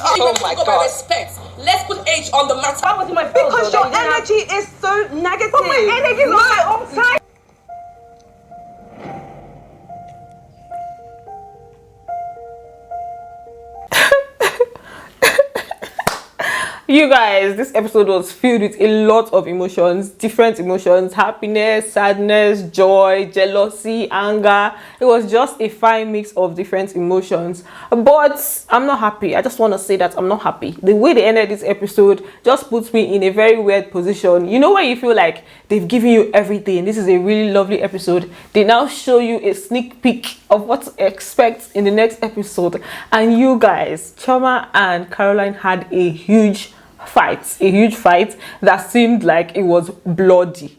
Oh my God. Respect. Let's put age on the matter. Why was my because your energy is so negative. But my energy is on my own side. You guys, this episode was filled with a lot of emotions, different emotions, happiness, sadness, joy, jealousy, anger. It was just a fine mix of different emotions. But I'm not happy. I just want to say that I'm not happy. The way they ended this episode just puts me in a very weird position. You know, when you feel like they've given you everything. This is a really lovely episode. They now show you a sneak peek of what to expect in the next episode. And you guys, Chioma and Caroline had a huge fight that seemed like it was bloody.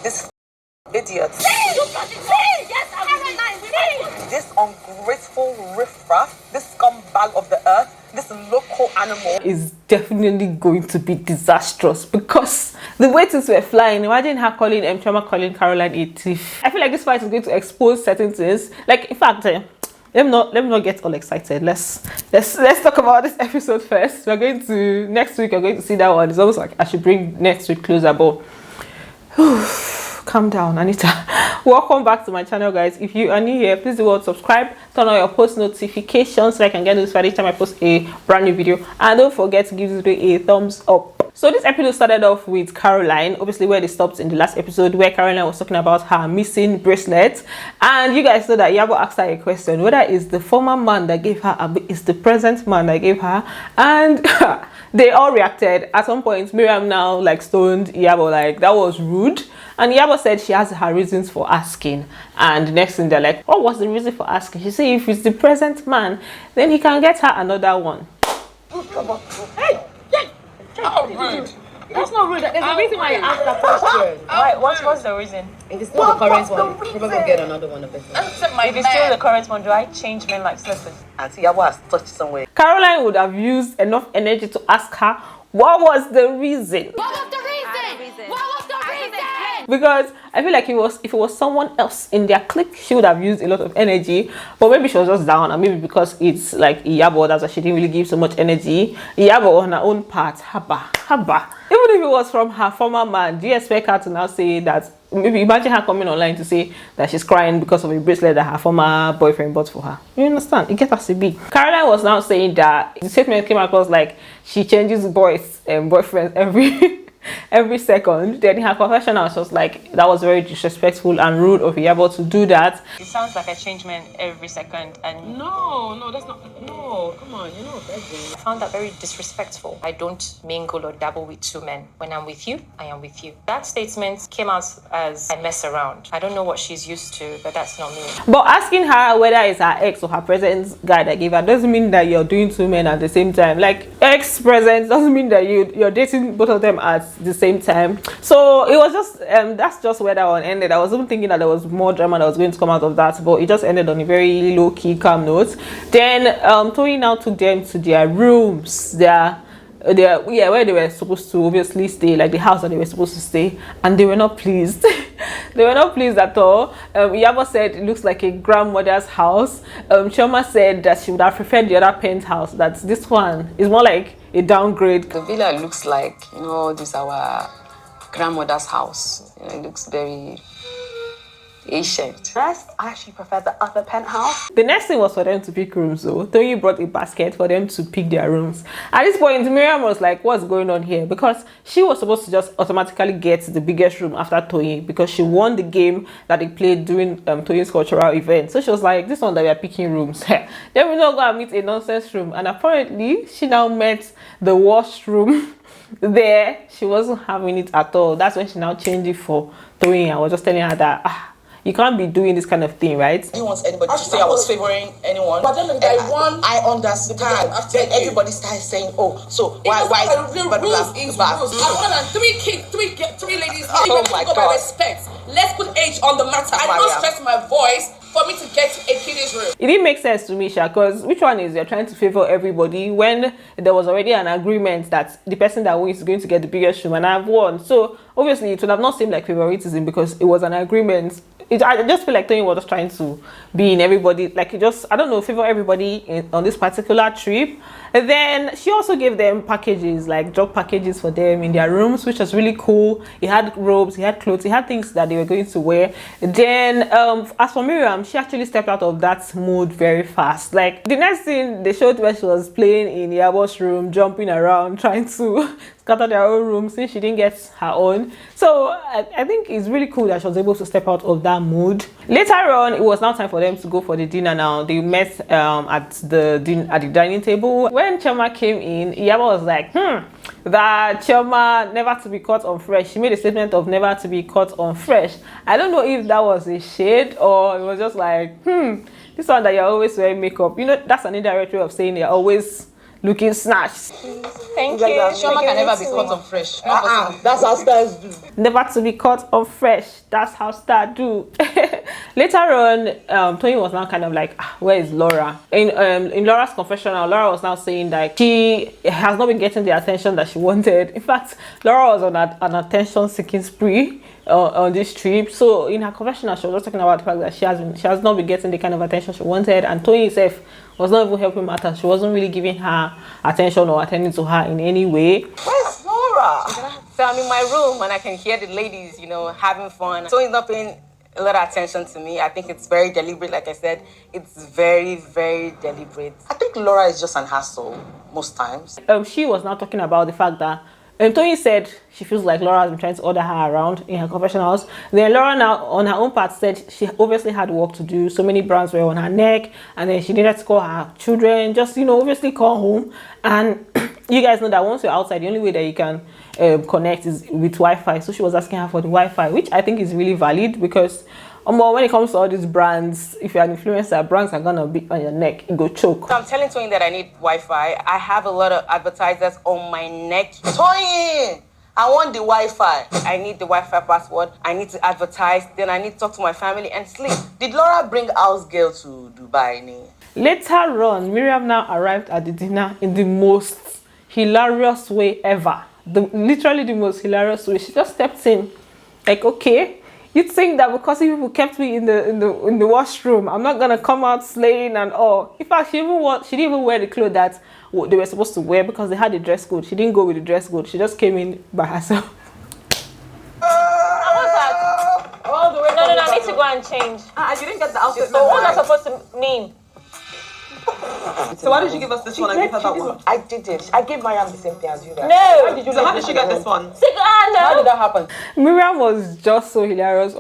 This idiot. This ungrateful riffraff, this scumbag of the earth, this local animal is definitely going to be disastrous because the way things were flying. Imagine her calling Chioma calling Caroline a thief. I feel like this fight is going to expose certain things. Like, in fact, let me not get all excited. Let's talk about this episode first. We're going to next week. We're going to see that one. It's almost like I should bring next week closer, but calm down, Anita. Welcome back to my channel, guys. If you are new here, please do well subscribe, turn on your post notifications so I can get notified each time I post a brand new video, and don't forget to give this video a thumbs up. So this episode started off with Caroline, obviously where they stopped in the last episode, where Caroline was talking about her missing bracelet. And you guys know that Yabo asked her a question, whether it's the former man that gave her, it's the present man that gave her. And they all reacted. At some point, Miriam now like stoned Yabo, like that was rude. And Yabo said she has her reasons for asking. And next thing they're like, what was the reason for asking? She said if it's the present man, then he can get her another one. Hey! How rude. That's not rude. There's a reason why you asked that question. Right, what's the reason? If it's still the current one, probably will get another one of it. If it's still the current one, do I change men like slippers? and see Yabo has touched somewhere. Caroline would have used enough energy to ask her what was the reason. What was the reason? What was the reason? Because I feel like if it was someone else in their clique, she would have used a lot of energy. But maybe she was just down, and maybe because it's like Yabo, that's why she didn't really give so much energy. Yabo on her own part, haba. Even if it was from her former man, do you expect her to now say that? Maybe imagine her coming online to say that she's crying because of a bracelet that her former boyfriend bought for her. You understand? It gets us a bit. Caroline was now saying that the statement came across like she changes boyfriends every second. Then in her confessional, she was like, that was very disrespectful and rude of Yabo to do that. It sounds like I change men every second, and No, that's not. No, come on, you're not a virgin. I found that very disrespectful. I don't mingle or dabble with two men. When I'm with you, I am with you. That statement came out as I mess around. I don't know what she's used to, but that's not me. But asking her whether it's her ex or her present guy that gave her doesn't mean that you're doing two men at the same time. Like ex-present doesn't mean that you're dating both of them at the same time. So it was just that's just where that one ended. I was even thinking that there was more drama that was going to come out of that, but it just ended on a very low-key calm note. Then Tony now took them to their rooms, where they were supposed to obviously stay, like the house that they were supposed to stay, and they were not pleased. They were not pleased at all. Yabo said it looks like a grandmother's house. Chioma said that she would have preferred the other penthouse, that this one is more like a downgrade. The villa looks like, this is our grandmother's house. It looks very ancient. I actually prefer the other penthouse. The next thing was for them to pick rooms, though. Tony brought a basket for them to pick their rooms. At this point, Miriam was like, what's going on here? Because she was supposed to just automatically get the biggest room after Tony, because she won the game that they played during Tony's cultural event. So she was like, this one that we are picking rooms. Then we not go and meet a nonsense room. And apparently, she now met the washroom there. She wasn't having it at all. That's when she now changed it for Tony. I was just telling her that, you can't be doing this kind of thing, right? I didn't want anybody to say I was favoring anyone. But then I understand. Then everybody started saying, "Oh, so why?" The rules is rules. I want three ladies. Oh my God! Respect. Let's put age on the matter. I don't stress my voice for me to get to a kid's room. It didn't make sense to me, Sha, because which one is you're trying to favor everybody when there was already an agreement that the person that wins is going to get the biggest room, and I've won. So obviously it would have not seemed like favoritism because it was an agreement. I just feel like Tony was just trying to be in everybody, like I don't know, favor everybody on this particular trip. And then she also gave them packages, like job packages for them in their rooms, which was really cool. He had robes, he had clothes, he had things that they were going to wear. Then as for Miriam, she actually stepped out of that mood very fast. Like the next thing they showed where she was playing in Yabo's room, jumping around, trying to scatter their own room since she didn't get her own. So I think it's really cool that she was able to step out of that mood. Later on, it was now time for them to go for the dinner. Now they met at the dining table. When Chioma came in, Iyabo was like, that Chioma never to be caught on fresh. She made a statement of never to be caught on fresh. I don't know if that was a shade or it was just like, this one that you're always wearing makeup. You know, that's an indirect way of saying you're always looking snatched. Thank you. Chioma can never be caught on fresh. That's how stars do. Never to be caught on fresh. That's how stars do. Later on, Tony was now kind of like, where is Laura? In Laura's confessional, Laura was now saying that she has not been getting the attention that she wanted. In fact, Laura was on an attention-seeking spree on this trip. So in her confessional, she was just talking about the fact that she has not been getting the kind of attention she wanted, and Tony himself was not even helping matters. She wasn't really giving her attention or attending to her in any way. Where's Laura? So I'm in my room and I can hear the ladies, having fun. So he's not paying a lot of attention to me. I think it's very deliberate. Like I said, it's very, very deliberate. I think Laura is just an hassle most times. She was now talking about the fact that Tony said she feels like Laura has been trying to order her around in her confessionals. Then Laura now on her own part said she obviously had work to do. So many brands were on her neck, and then she needed to call her children, just obviously call home. And you guys know that once you're outside, the only way that you can connect is with Wi-Fi. So she was asking her for the Wi-Fi, which I think is really valid, because when it comes to all these brands, if you're an influencer, brands are gonna be on your neck. You go choke. So I'm telling Tony that I need Wi-Fi. I have a lot of advertisers on my neck. Tony, I want the Wi-Fi. I need the Wi-Fi password. I need to advertise. Then I need to talk to my family and sleep. Did Laura bring house girl to Dubai? Later on, Miriam now arrived at the dinner in the most hilarious way ever. Literally the most hilarious way. She just stepped in, like, okay. You'd think that because people kept me in the washroom, I'm not gonna come out slaying and all. In fact, she didn't even wear the clothes that they were supposed to wear because they had a dress code. She didn't go with the dress code. She just came in by herself. How was that? No, I need to go and change. You didn't get the outfit. So what was that supposed to mean? So why did you give us this one and give her that one? I didn't. I gave Mariam the same thing as you guys. No. So how did she get this one? No. How did that happen? Miriam was just so hilarious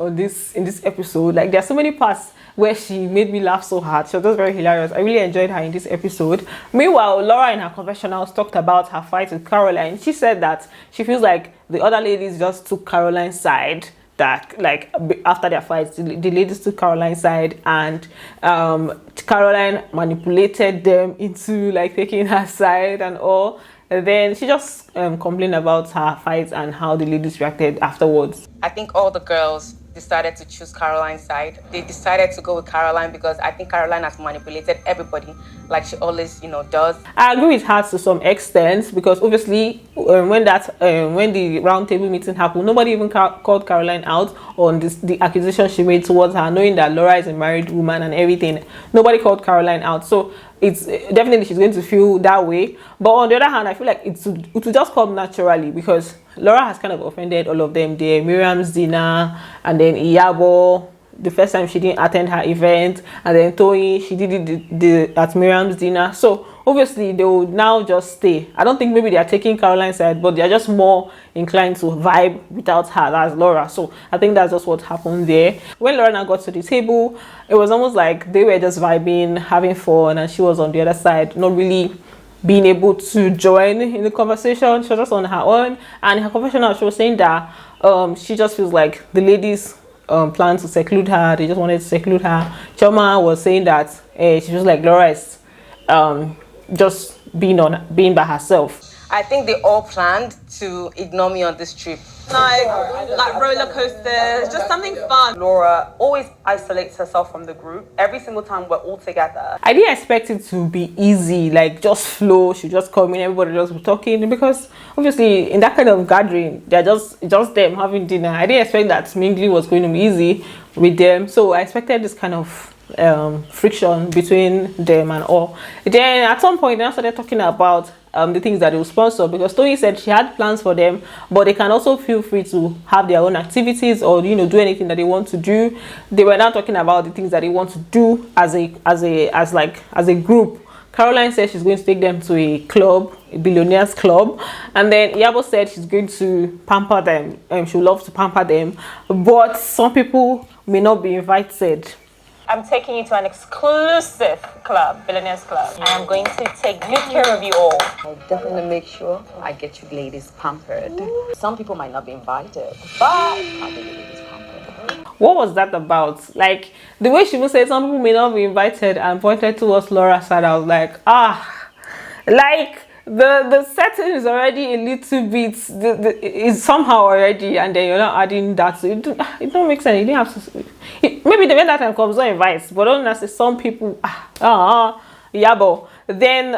in this episode. Like, there are so many parts where she made me laugh so hard. She was just very hilarious. I really enjoyed her in this episode. Meanwhile, Laura in her confessionals talked about her fight with Caroline. She said that she feels like the other ladies just took Caroline's side. That, like, after their fights, the ladies took Caroline's side, and Caroline manipulated them into like taking her side and all. And then she just complained about her fights and how the ladies reacted afterwards. I think all the girls decided to choose Caroline's side. They decided to go with Caroline because I think Caroline has manipulated everybody like she always, does. I agree with her to some extent, because obviously when the round table meeting happened, nobody even called Caroline out on the accusation she made towards her, knowing that Laura is a married woman and everything. Nobody called Caroline out. So it's definitely she's going to feel that way. But on the other hand, I feel like it will just come naturally, because Laura has kind of offended all of them. The Miriam's dinner, and then Iyabo, the first time she didn't attend her event, and then Tony, she did it at Miriam's dinner. So obviously they will now just stay. I don't think maybe they are taking Caroline's side, but they are just more inclined to vibe without her. That's Laura. So I think that's just what happened there. When Laura now got to the table, it was almost like they were just vibing, having fun, and she was on the other side, not really being able to join in the conversation. She was just on her own, and in her confessional she was saying that she just feels like the ladies plan to seclude her. They just wanted to seclude her. Chioma was saying that she feels like Laura is just being by herself. I think they all planned to ignore me on this trip. like roller coasters, just something fun. Laura always isolates herself from the group. Every single time we're all together. I didn't expect it to be easy, like just flow. She just come in, everybody just be talking, because obviously in that kind of gathering, they're just them having dinner. I didn't expect that mingling was going to be easy with them, so I expected this kind of friction between them and all. Then at some point, they started talking about the things that they will sponsor, because Tony said she had plans for them, but they can also feel free to have their own activities or do anything that they want to do. They were now talking about the things that they want to do as a group. Caroline said she's going to take them to a club, a billionaires club, and then Yabo said she's going to pamper them. She would love to pamper them, but some people may not be invited. I'm taking you to an exclusive club, Billionaires Club. I am going to take good care of you all. I'll definitely make sure I get you ladies pampered. Some people might not be invited, but I'll get you ladies pampered. What was that about? Like, the way she even said some people may not be invited and pointed towards Laura's side, I was like, like the setting is already a little bit is somehow already, and then you're not adding that, so it don't make sense. You didn't have to. Maybe the when that time comes, not invite, but don't say some people. Yabo. Then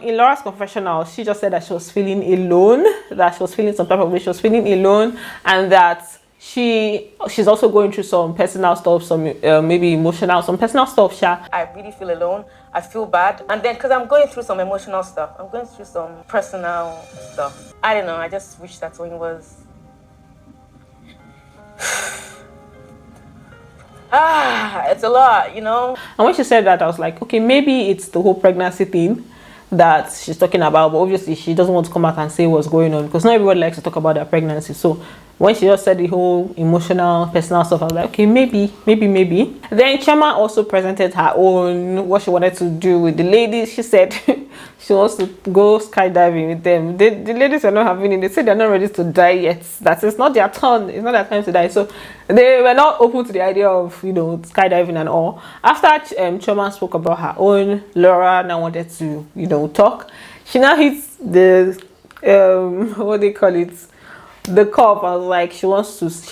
in Laura's confessional, she just said that she was feeling alone, that she was feeling some type of way. She was feeling alone, and that she's also going through some personal stuff, some maybe emotional, some personal stuff. I really feel alone. I feel bad, and then because I'm going through some emotional stuff, I'm going through some personal stuff. I don't know. I just wish that Tony was. It's a lot, And when she said that, I was like, okay, maybe it's the whole pregnancy thing that she's talking about, but obviously she doesn't want to come out and say what's going on, because not everybody likes to talk about their pregnancy. So when she just said the whole emotional, personal stuff, I was like, okay, maybe. Then Chioma also presented her own, what she wanted to do with the ladies. She said she wants to go skydiving with them. The ladies are not having it. They said they're not ready to die yet. That it's not their turn. It's not their time to die. So they were not open to the idea of, skydiving and all. After Chioma spoke about her own, Laura now wanted to, talk. She now hits the, what they call it, the cup. I was like, she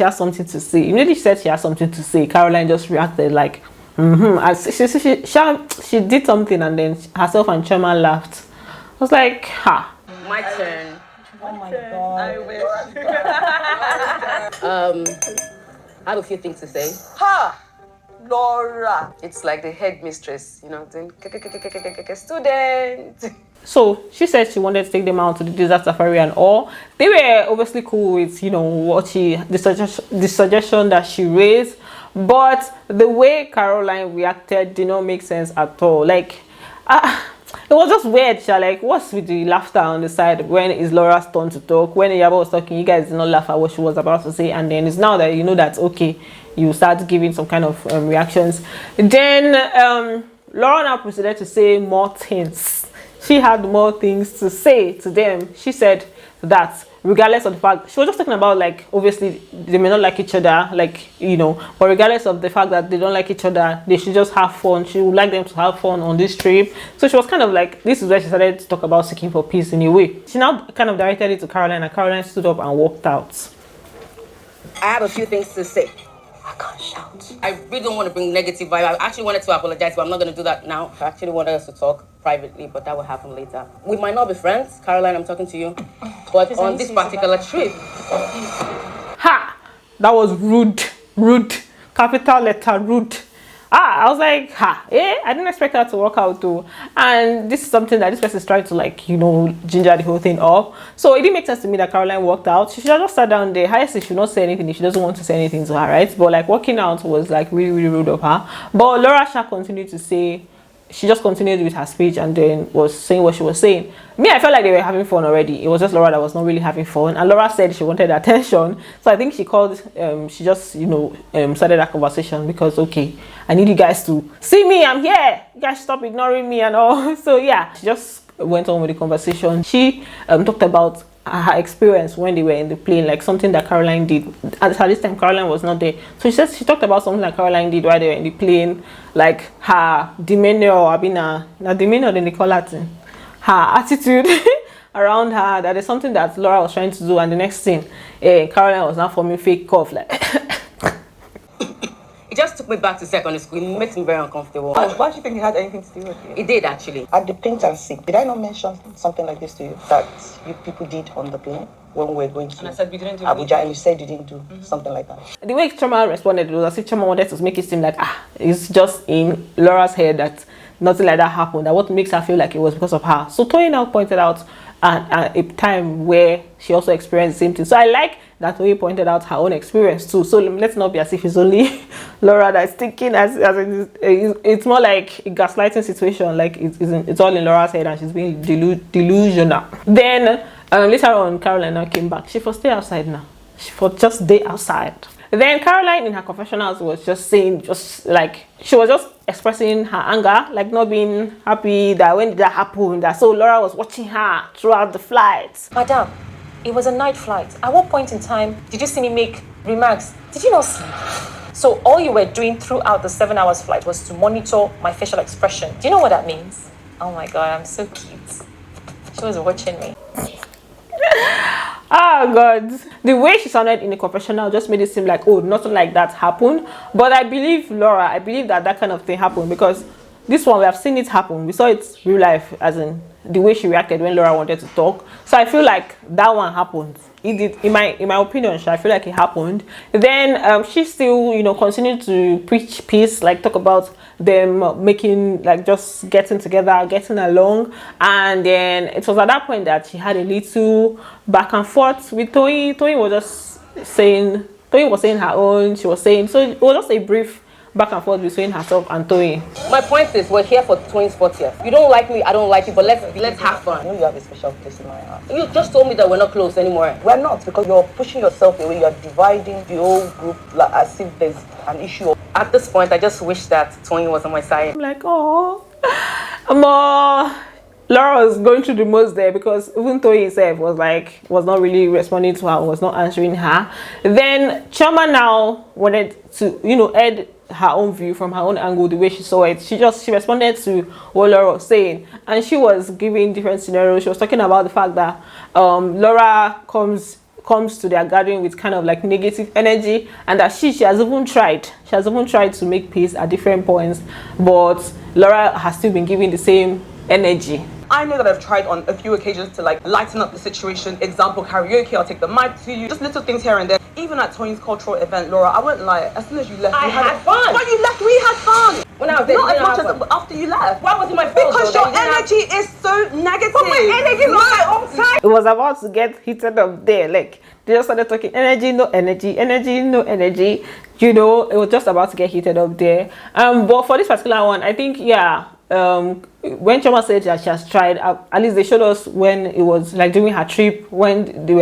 has something to say. Immediately she said she has something to say, Caroline just reacted like, she did something, and then herself and Chioma laughed. I was like, my turn. Oh my God. I wish. I have a few things to say. Laura. It's like the headmistress, student. So she said she wanted to take them out to the desert safari and all. They were obviously cool with, what the suggestion that she raised, but the way Caroline reacted did not make sense at all. Like, it was just weird. Like, what's with the laughter on the side when it's Laura's turn to talk? When Yabo was talking, you guys did not laugh at what she was about to say, and then it's now that that's okay, you start giving some kind of reactions. Then Laura now proceeded to say more things. She had more things to say to them. She said that regardless of the fact, she was just talking about, like, obviously they may not like each other, like, but regardless of the fact that they don't like each other, they should just have fun. She would like them to have fun on this trip. So she was kind of like, this is where she started to talk about seeking for peace in a way. She now kind of directed it to Caroline, and Caroline stood up and walked out. I have a few things to say. I can't shout. I really don't want to bring negative vibe. I actually wanted to apologize, but I'm not going to do that now. I actually wanted us to talk privately, but that will happen later. We might not be friends. Caroline, I'm talking to you. But on this particular trip... That was rude. Capital letter, rude. I was like, I didn't expect her to work out too. And this is something that this person is trying to, like, ginger the whole thing up. So it didn't make sense to me that Caroline walked out. She should have just sat down there. Highest, she should not say anything if she doesn't want to say anything to her, right? But like, walking out was like really, really rude of her. But Laura Shah continued to say, she just continued with her speech and then was saying what she was saying. Me, I felt like they were having fun already. It was just Laura that was not really having fun. And Laura said she wanted attention. So I think she called, she just, started that conversation because, okay, I need you guys to see me. I'm here. You guys stop ignoring me and all. So yeah, she just went on with the conversation. She talked about her experience when they were in the plane, like something that Caroline did. At this time, Caroline was not there. So she talked about something that Caroline did while they were in the plane, like her demeanor, demeanor, then they call it, her attitude, around her, that there's something that Laura was trying to do, and the next thing, Caroline was now forming fake cough like. It just took me back to secondary school. It makes me very uncomfortable. Why do you think it had anything to do with you? It did actually. At the paint and sip, did I not mention something like this to you that you people did on the plane when we were going to And I said we didn't do Abuja, and you said you didn't do something like that? The way Chioma responded was as if Chioma wanted to make it seem like it's just in Laura's head that nothing like that happened. That what makes her feel like it was because of her. So Toyin now pointed out a time where she also experienced the same thing. So I like that Toyin pointed out her own experience too. So let's not be as if it's only Laura that's thinking it's more like a gaslighting situation. Like it's all in Laura's head and she's being delusional. Then later on, Caroline now came back. She for stay outside now. She for just stay outside. Then Caroline in her confessionals was just saying, she was just expressing her anger, like not being happy that when that happened, that so Laura was watching her throughout the flight. Madam, it was a night flight. At what point in time did you see me make remarks? Did you not sleep? So all you were doing throughout the 7 hours flight was to monitor my facial expression. Do you know what that means? Oh my God, I'm so cute. She was watching me. Oh God, the way she sounded in the confessional just made it seem like, oh, nothing like that happened. But I believe Laura, I believe that kind of thing happened, because this one, we have seen it happen. We saw it real life, as in the way she reacted when Laura wanted to talk. So I feel like that one happened. It did, in my opinion, I feel like it happened. Then she still, continued to preach peace, like talk about them making, like, just getting together, getting along. And then it was at that point that she had a little back and forth with Toyin. Toyin was saying her own. She was saying, so it was just a brief back and forth between herself and Toyin. My point is, we're here for Toyin's 40th. You don't like me, I don't like you, but let's have fun. I know you have a special place in my heart. You just told me that we're not close anymore. We're not, because you're pushing yourself away. You're dividing the whole group as if there's an issue. At this point, I just wish that Toyin was on my side. I'm like, oh, Laura was going through the most there, because even Toyin himself was not really responding to her, was not answering her. Then Chioma now wanted to, add her own view from her own angle, the way she saw it. She responded to what Laura was saying, and she was giving different scenarios. She was talking about the fact that Laura comes to their gathering with kind of like negative energy, and that she has even tried to make peace at different points, but Laura has still been giving the same energy. I know that I've tried on a few occasions to lighten up the situation. Example, karaoke, I'll take the mic to you. Just little things here and there. Even at Toyin's cultural event, Laura, I won't lie. As soon as you left, I had fun. When you left, we had fun. When I was there, not as much as after you left. Why was it my fault? Because your energy is so negative. But my energy is not my own time. It was about to get heated up there. Like, they just started talking energy, no energy, energy, no energy. It was just about to get heated up there. But for this particular one, I think, when Chioma said that she has tried, at least they showed us when it was like during her trip, when they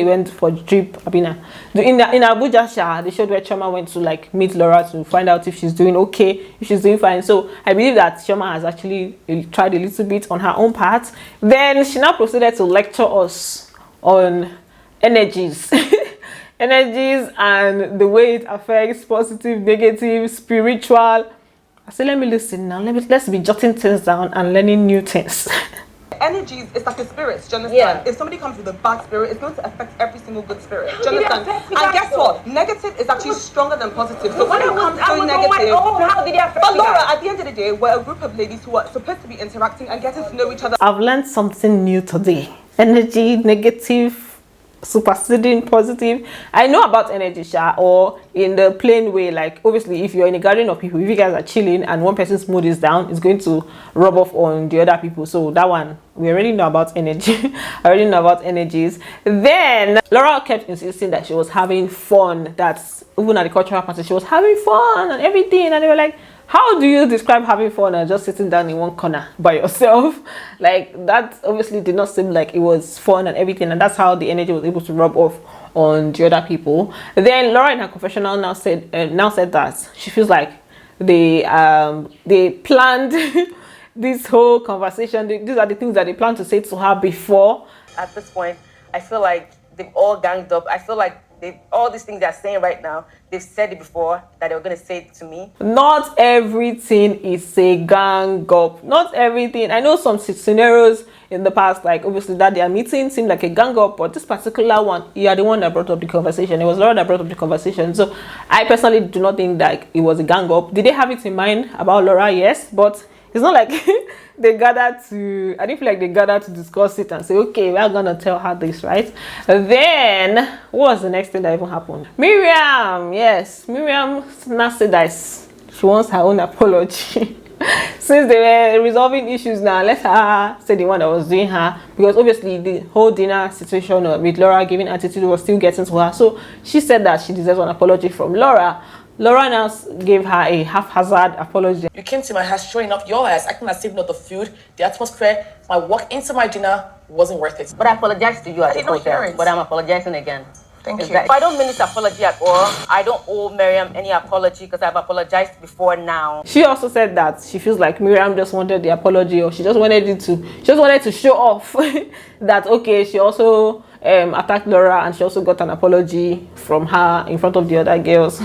went for the trip, in Abuja, they showed where Chioma went to meet Laura to find out if she's doing okay, if she's doing fine. So I believe that Chioma has actually tried a little bit on her own part. Then she now proceeded to lecture us on energies. Energies and the way it affects positive, negative, spiritual. I said, let me listen now. Let's be jotting things down and learning new things. Energies, it's like a spirit, do you understand? Yeah. If somebody comes with a bad spirit, it's going to affect every single good spirit. Do you understand? And guess what? Negative is actually stronger than positive. So when it comes to negative, how did it affect but you Laura, guys? at the end of the day, we're a group of ladies who are supposed to be interacting and getting to know each other. I've learned something new today. Energy, negative, superseding positive. I know about energy, or in the plain way, like obviously if you're in a gathering of people, if you guys are chilling and one person's mood is down, it's going to rub off on the other people. So that one, we already know about energy. I already know about energies. Then Laura kept insisting that she was having fun, that's even at the cultural party she was having fun and everything, and they were like, how do you describe having fun and just sitting down in one corner by yourself? Like, that obviously did not seem like it was fun and everything, and that's how the energy was able to rub off on the other people. Then Laura in her confessional now said that she feels like they planned this whole conversation. These are the things that they planned to say to her before. At this point, I feel like they've all ganged up. I feel like All these things they're saying right now, they've said it before that they were going to say it to me. Not everything is a gang up. Not everything. I know some scenarios in the past, like obviously that their meeting seemed like a gang up, but this particular one, you are the one that brought up the conversation. It was Laura that brought up the conversation. So I personally do not think that it was a gang up. Did they have it in mind about Laura? Yes, but it's not like they gathered to, I didn't feel like they gathered to discuss it and say, okay, we're gonna tell her this, right? Then what was the next thing that even happened? Miriam, yes, Miriam now said that she wants her own apology. Since they were resolving issues now, let her say the one that was doing her, because obviously the whole dinner situation with Laura giving attitude was still getting to her. So she said that she deserves an apology from Laura. Laura now gave her a haphazard apology. You came to my house showing up your ass, acting as if not the food, the atmosphere, my walk into my dinner wasn't worth it. But I apologize to you as a hotel, but I'm apologizing again. Thank you. If I don't mean this apology at all, I don't owe Miriam any apology because I've apologized before now. She also said that she feels like Miriam just wanted the apology, or she just wanted to show off that okay, she also attacked Laura and she also got an apology from her in front of the other girls.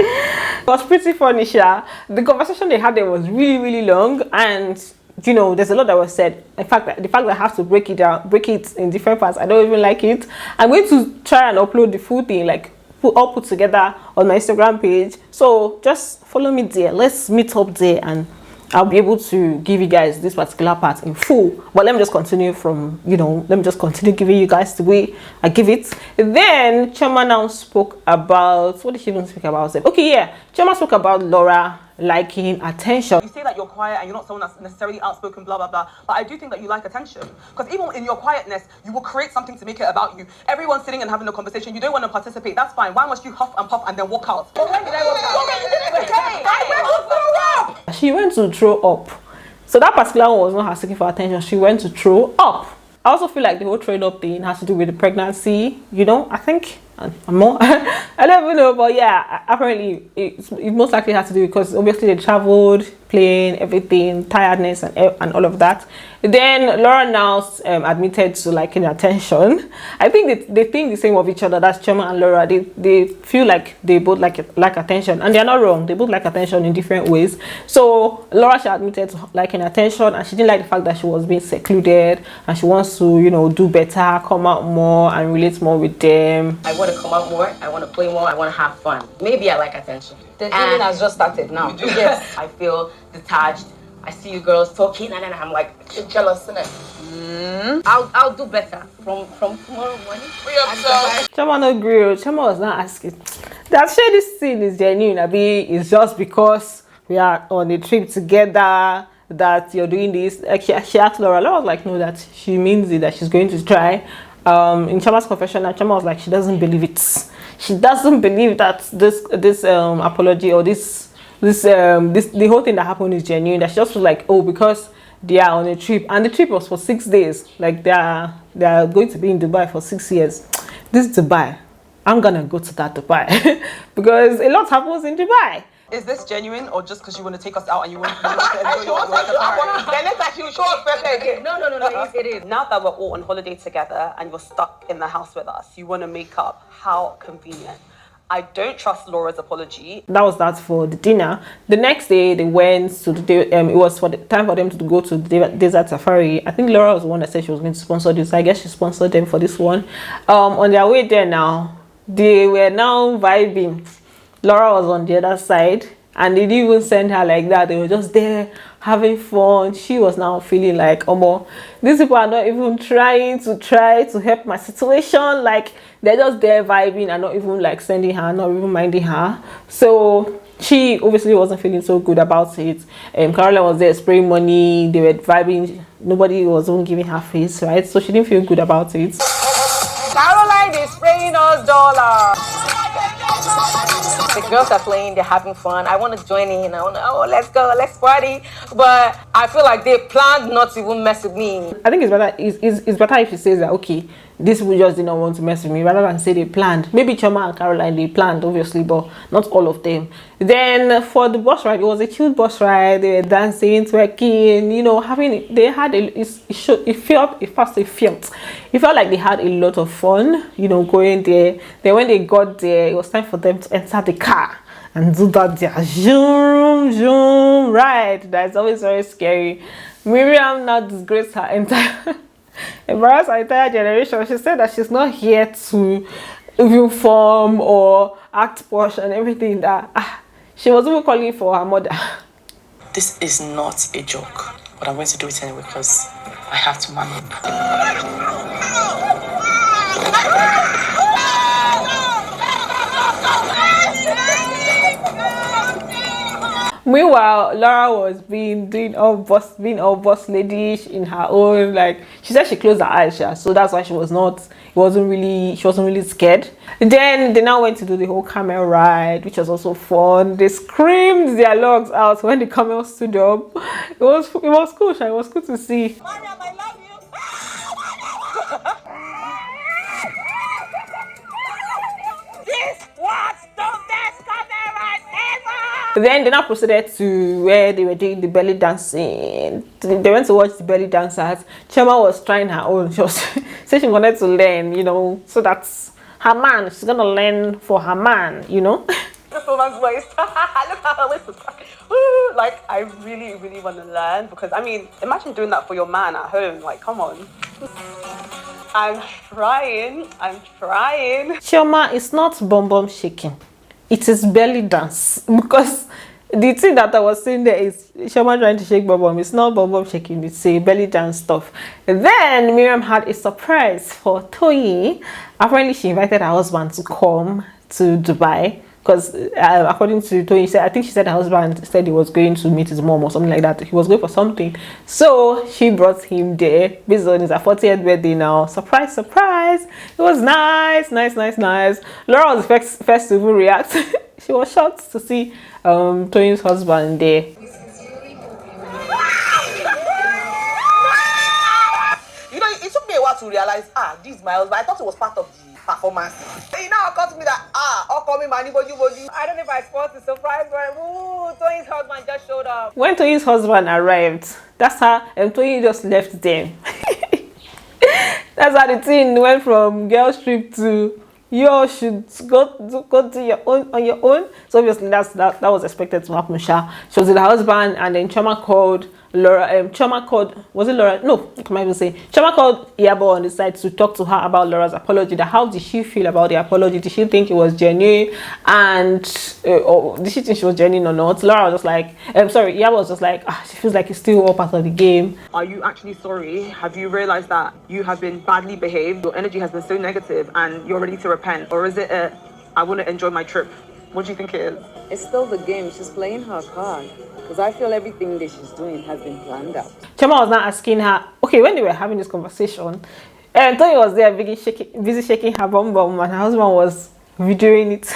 It was pretty funny, Sha. The conversation they had there was really, really long, and you know, there's a lot that was said. In fact, the fact that I have to break it in different parts, I don't even like it. I'm going to try and upload the full thing, like all put together on my Instagram page. So just follow me there. Let's meet up there, and I'll be able to give you guys this particular part in full. But let me just continue from, let me just continue giving you guys the way I give it. Then Chioma now spoke about, what did she even speak about? Okay, yeah, Chioma spoke about Laura liking attention. You say that you're quiet and you're not someone that's necessarily outspoken, blah, blah, blah. But I do think that you like attention. Because even in your quietness, you will create something to make it about you. Everyone's sitting and having a conversation. You don't want to participate. That's fine. Why must you huff and puff and then walk out? Well, when did I walk out? She went to throw up. So that particular one was not her seeking for attention. She went to throw up. I also feel like the whole throwing up thing has to do with the pregnancy. I think more. I don't even know, but yeah, apparently it most likely has to do because obviously they traveled, plane, everything, tiredness and all of that. Then Laura now admitted to liking attention. I think they think the same of each other. That's Chioma and Laura. They feel like they both like attention, and they're not wrong. They both like attention in different ways. So Laura, she admitted to liking attention, and she didn't like the fact that she was being secluded, and she wants to do better, come out more, and relate more with them. I want to come out more. I want to play more. I want to have fun. Maybe I like attention. The healing has just started now. Yes, I feel detached. I see you girls talking, and then I'm like, you're jealous, innit? I'll do better from tomorrow morning. Chioma no agree. Chioma was not asking that share this thing is genuine. It's just because we are on a trip together that you're doing this. Like she asked Laura. Laura was like, no, that she means it, that she's going to try. In Chioma's confession, Chioma was like, she doesn't believe it. She doesn't believe that this apology or the whole thing that happened is genuine. That she just was like, oh, because they are on a trip, and the trip was for 6 days. Like they are going to be in Dubai for 6 years. This Dubai, I'm gonna go to that Dubai because a lot happens in Dubai. Is this genuine, or just because you want to take us out and you want to enjoy your safari? Then next time she'll show up perfect again. No, it is. Now that we're all on holiday together and you're stuck in the house with us, you want to make up. How convenient. I don't trust Laura's apology. That was that for the dinner. The next day, they went to the it was for the time for them to go to the desert safari. I think Laura was the one that said she was going to sponsor this. I guess she sponsored them for this one. On their way there now, they were now vibing. Laura was on the other side, and they didn't even send her like that. They were just there having fun. She was now feeling like, these people are not even trying to help my situation. Like, they're just there vibing and not even like sending her, not even minding her. So she obviously wasn't feeling so good about it. Carolyn was there spraying money. They were vibing. Nobody was even giving her face, right? So she didn't feel good about it. Caroline is spraying us dollars. The girls are playing, they're having fun. I want to join in. I want to, let's go, let's party. But I feel like they planned not to even mess with me. I think it's better. It's better if she says that, okay, these people just did not want to mess with me rather than say they planned. Maybe Chioma and Caroline, they planned, obviously, but not all of them. Then for the bus ride, it was a cute bus ride. They were dancing, twerking, you know, they felt like they had a lot of fun, you know, going there. Then when they got there, it was time for them to enter the car and do that their zoom zoom ride. That's always very scary. Miriam now disgraced her entire embarrassed her entire generation. She said that she's not here to even form or act posh and everything. That she was even calling for her mother. This is not a joke, but I'm going to do it anyway because I have to man up. Meanwhile, Laura was being all boss lady in her own, like she said she closed her eyes, yeah, so that's why she wasn't really scared. Then they now went to do the whole camel ride, which was also fun. They screamed their lungs out when the camel stood up. It was cool, Sha. It was cool to see. Mariam, I love you. This was the best camel ride ever. Then they now proceeded to where they were doing the belly dancing. They went to watch the belly dancers. Chioma was trying her own. She was said she wanted to learn, you know, so that's her man. She's gonna learn for her man, you know. This woman's voice. Look at her voice. Like, I really, really want to learn, because I mean, imagine doing that for your man at home. Like, come on. I'm trying. Chioma is not bum shaking. It is belly dance, because the thing that I was saying there is Chioma trying to shake bum. It's not bum shaking, it's a belly dance stuff. And then Miriam had a surprise for Toyi. Apparently she invited her husband to come to Dubai, because according to Toyi, I think she said her husband said he was going to meet his mom or something like that. He was going for something, so she brought him there based on his 40th birthday. Now, surprise, it was nice. Laura was the first to even react. She was shocked to see Toyi's husband there. You know, it took me a while to realize, this is my husband. I thought it was part of the performance. He now occurred to me that, coming money, but you. I don't know if I spoiled the surprise, but Toyi's husband just showed up. When Toyi's husband arrived, that's how Toyi just left them. That's how the thing went from girl trip to you should go to your own on your own. So obviously that was expected to happen. She was with her husband, and then Chioma called Laura. Was it Laura? No, I can even say Chioma called Yabo on the side to talk to her about Laura's apology. How did she feel about the apology? Did she think it was genuine, and or did she think she was genuine or not? Laura was just like, Yabo was just like, she feels like it's still all part of the game. Are you actually sorry? Have you realized that you have been badly behaved? Your energy has been so negative, and you're ready to repent, or is it I want to enjoy my trip? What do you think it is? It's still the game. She's playing her card. Because I feel everything that she's doing has been planned out. Chioma was not asking her, okay, when they were having this conversation, and Toyi was there busy shaking her bum, and her husband was videoing it.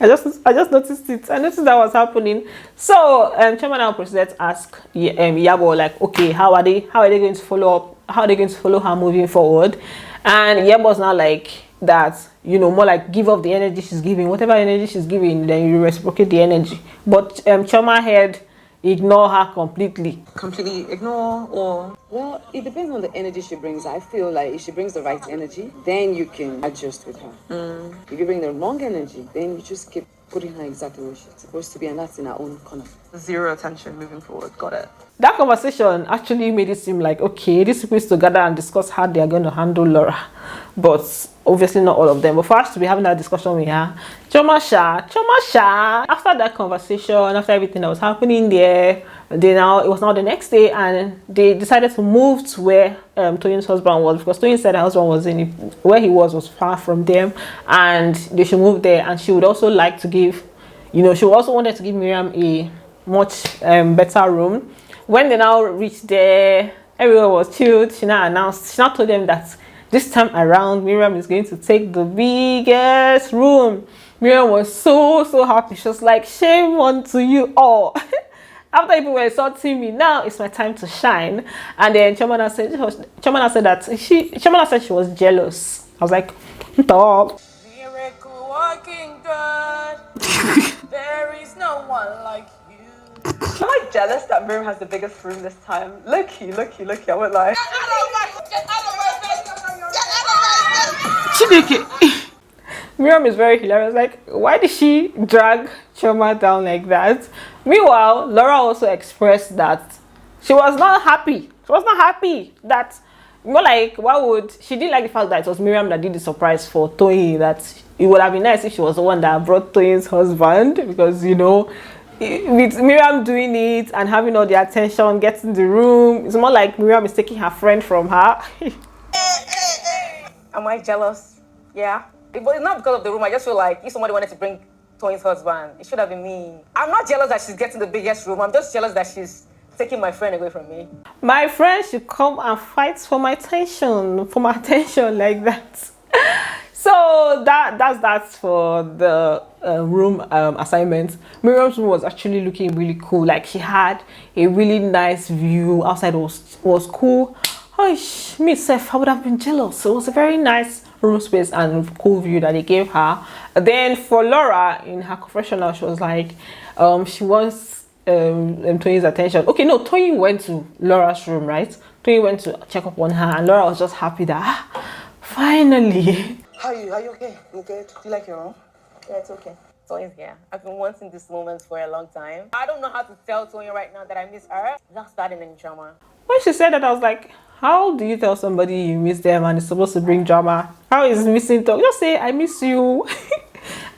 I just noticed it. I noticed that was happening. So Chioma now proceeded to ask Yabo, like, okay, how are they going to follow up? How are they going to follow her moving forward? And Yabo was now like that, you know, more like give off the energy she's giving. Whatever energy she's giving, then you reciprocate the energy. But Chioma had ignore her completely. Completely ignore, or? Well, it depends on the energy she brings. I feel like if she brings the right energy, then you can adjust with her. If you bring the wrong energy, then you just keep putting her exactly where she's supposed to be, and that's in her own corner. Zero attention moving forward. Got it. That conversation actually made it seem like, okay, these people is to gather and discuss how they are going to handle Laura. But obviously not all of them. But for us to be having that discussion with her, Chioma Sha, after that conversation, after everything that was happening there, it was now the next day, and they decided to move to where Toyin's husband was, because Toyin said her husband was where he was far from them, and they should move there. And she would also like to give, she also wanted to give Miriam a much better room. When they now reached there, everyone was chilled. She now told them that this time around, Miriam is going to take the biggest room. Miriam was so happy. She was like, shame on to you all. After people were insulting me, now it's my time to shine. And then Chioma said she was jealous. I was like, dog. Miracle working God. There is no one like you. Am I jealous that Miriam has the biggest room this time? Look-y, I won't lie. Miriam is very hilarious. Like, why did she drag Chioma down like that? Meanwhile, Laura also expressed that she was not happy. She was not happy that, more like, why would she didn't like the fact that it was Miriam that did the surprise for Toyin. That it would have been nice if she was the one that brought Toyin's husband, because you know, with Miriam doing it and having all the attention, getting the room, it's more like Miriam is taking her friend from her. Am I jealous? Yeah. But it's not because of the room. I just feel like if somebody wanted to bring Toyin's husband, it should have been me. I'm not jealous that she's getting the biggest room. I'm just jealous that she's taking my friend away from me. My friend should come and fight for my attention, like that. So that's for the room assignment. Miriam's room was actually looking really cool. Like, she had a really nice view. Outside was cool. Oh, me self, I would have been jealous. It was a very nice room space and cool view that they gave her. Then for Laura, in her confessional, she was like, she wants Toyin's attention. Okay, no, Toyin went to Laura's room, right? Toyin went to check up on her, and Laura was just happy that finally. How are you? Are you okay? You good? Do you like your room? Yeah, it's okay. Toyin's here. I've been wanting this moment for a long time. I don't know how to tell Toyin right now that I miss her. Just starting in drama. When she said that, I was like, how do you tell somebody you miss them and it's supposed to bring drama? How is missing talk? Just say, I miss you.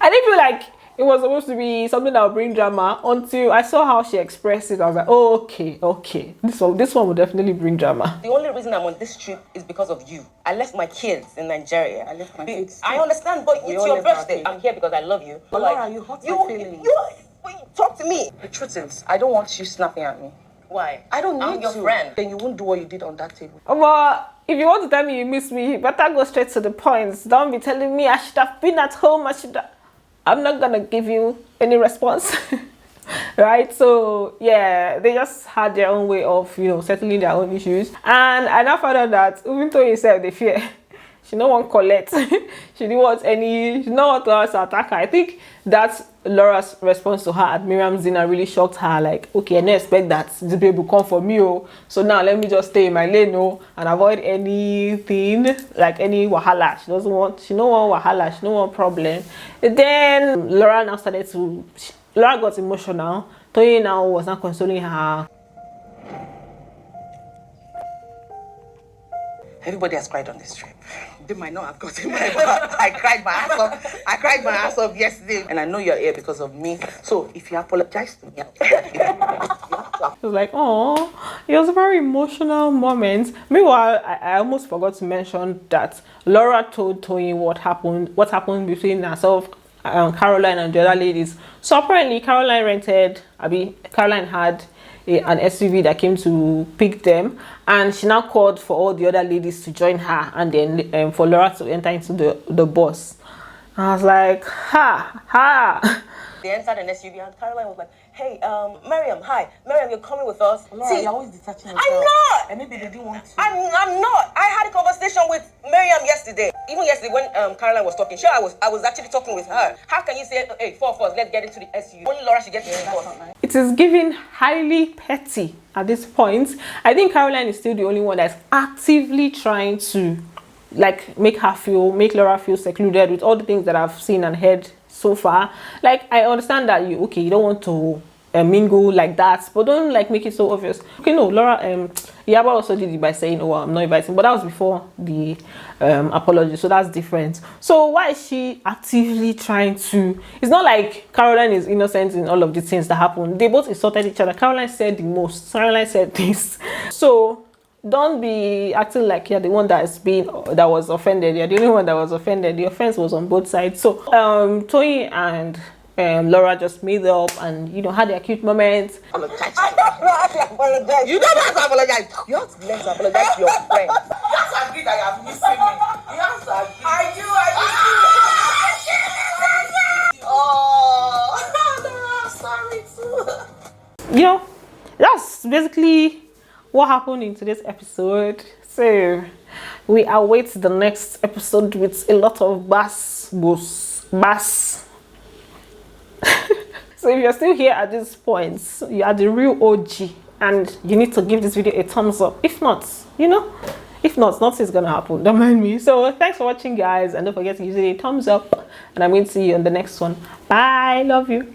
I didn't feel like it was supposed to be something that would bring drama until I saw how she expressed it. I was like, oh, okay. This one will definitely bring drama. The only reason I'm on this trip is because of you. I left my kids in Nigeria. I left my kids too. I understand, but it's your birthday. I'm here because I love you. But Laura, you hurt my feelings. You talk to me. The truth is, I don't want you snapping at me. Why? I don't need I'm your to. friend. Then you won't do what you did on that table. But if you want to tell me you miss me, you better go straight to the point. Don't be telling me I should have been at home. I'm not gonna give you any response. Right? So yeah, they just had their own way of, you know, settling their own issues. And I now found out that even though you said they fear, she no one collect. She didn't want to attack her. I think that's Laura's response to her at Miriam's dinner really shocked her. Like, okay, I didn't expect that the baby will come for me. Oh. So now let me just stay in my lane, and avoid anything, like any wahala. She no want wahala, she no want problem. And then Laura got emotional. Toyin now was not consoling her. Everybody has cried on this trip. They might not have gotten my back. I cried my ass off yesterday. And I know you're here because of me. So if you apologize to me, It was like, oh, it was a very emotional moment. Meanwhile, I almost forgot to mention that Laura told Toyin what happened between herself, Caroline, and the other ladies. So apparently, Caroline had an SUV that came to pick them, and she now called for all the other ladies to join her, and then for Laura to enter into the bus. I was like, ha. They entered an SUV and Caroline was like, hey, Miriam, hi. Miriam, you're coming with us. Laura, See, you're always detaching yourself. I'm not. And maybe they didn't want to. I'm not. I had a conversation with Miriam yesterday. Even yesterday when Caroline was talking, sure, I was actually talking with her. How can you say, hey, 4 of us, let's get into the SUV? Only Laura should get into the bus. It is giving highly petty at this point. I think Caroline is still the only one that's actively trying to like make Laura feel secluded with all the things that I've seen and heard so far. Like, I understand that you don't want to mingle like that, but don't like make it so obvious. Okay, no, Laura Yaba also did it by saying, oh, I'm not inviting, but that was before the apology, so that's different. So why is she actively trying to? It's not like Caroline is innocent in all of the things that happened. They both insulted each other. Caroline said the most. Caroline said this. So don't be acting like you're the one that was offended. You're the only one that was offended. The offense was on both sides. So Toyin and Laura just made up and had their cute moments. You don't have to apologize. You have to learn to apologize to your friend. You have to agree that you have missing me. You have to agree. I do. Oh, Laura, sorry too. that's basically what happened in today's episode. So we await the next episode with a lot of bass. So if you're still here at this point, you are the real OG and you need to give this video a thumbs up. If not, you know, if not, nothing's gonna happen. Don't mind me. So thanks for watching, guys, and don't forget to give it a thumbs up, and I'm going to see you on the next one. Bye. Love you.